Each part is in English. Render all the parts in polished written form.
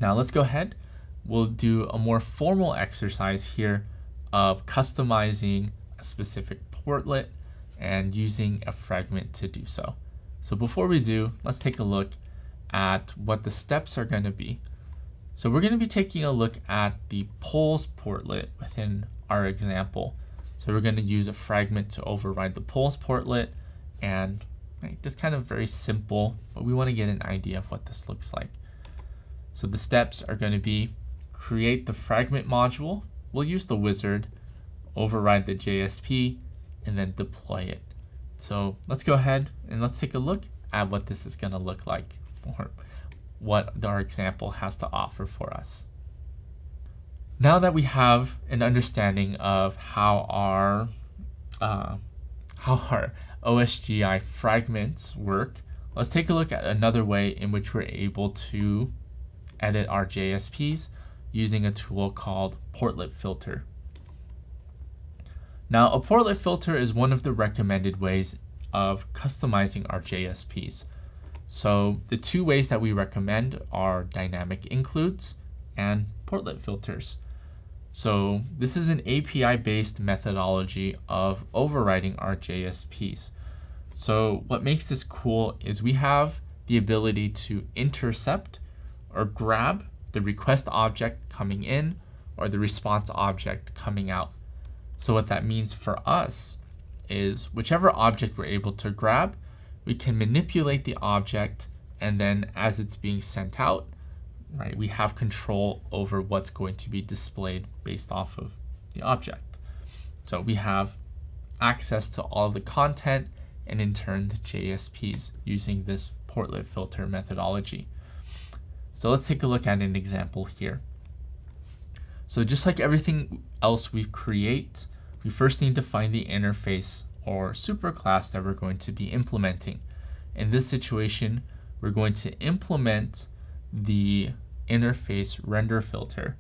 Now let's go ahead. We'll do a more formal exercise here of customizing a specific portlet and using a fragment to do so. So before we do, let's take a look at what the steps are going to be. So we're going to be taking a look at the polls portlet within our example. So we're going to use a fragment to override the polls portlet, and just kind of very simple, but we want to get an idea of what this looks like. So the steps are going to be create the fragment module. We'll use the wizard, override the JSP, and then deploy it. So let's go ahead and let's take a look at what this is going to look like, or what our example has to offer for us. Now that we have an understanding of how our OSGI fragments work, let's take a look at another way in which we're able to edit our JSPs using a tool called Portlet Filter. Now, a portlet filter is one of the recommended ways of customizing our JSPs. So the two ways that we recommend are dynamic includes and portlet filters. So this is an API-based methodology of overriding our JSPs. So what makes this cool is we have the ability to intercept or grab the request object coming in or the response object coming out. So what that means for us is whichever object we're able to grab, we can manipulate the object, and then as it's being sent out, right, we have control over what's going to be displayed based off of the object. So we have access to all of the content and in turn the JSPs using this portlet filter methodology. So let's take a look at an example here. So just like everything else we create, we first need to find the interface or superclass that we're going to be implementing. In this situation, we're going to implement the interface render filter.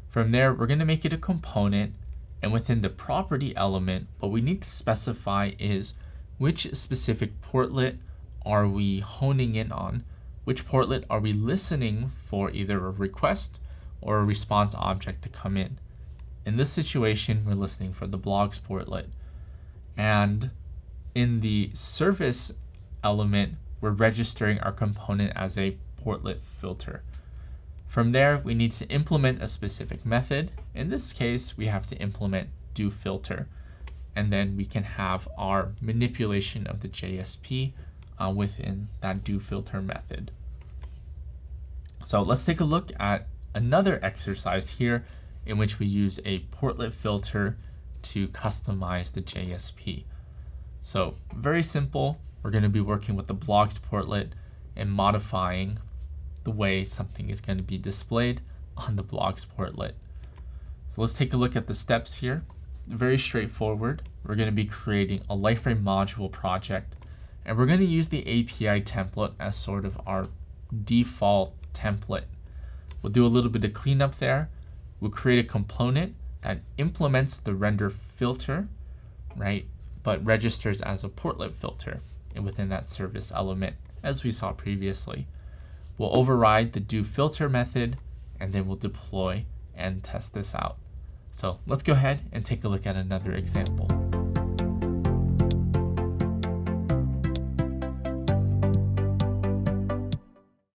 From there, we're going to make it a component, and within the property element, what we need to specify is which specific portlet are we honing in on, which portlet are we listening for either a request or a response object to come in. In this situation, we're listening for the blogs portlet. And in the service element, we're registering our component as a portlet filter. From there, we need to implement a specific method. In this case, we have to implement doFilter, and then we can have our manipulation of the JSP within that doFilter method. So let's take a look at another exercise here in which we use a portlet filter to customize the JSP. So very simple. We're going to be working with the blogs portlet and modifying the way something is going to be displayed on the blogs portlet. So let's take a look at the steps here. Very straightforward. We're going to be creating a Liferay module project, and we're going to use the API template as sort of our default template. We'll do a little bit of cleanup there. We'll create a component that implements the render filter, right, but registers as a portlet filter and within that service element, as we saw previously. We'll override the doFilter method, and then we'll deploy and test this out. So let's go ahead and take a look at another example.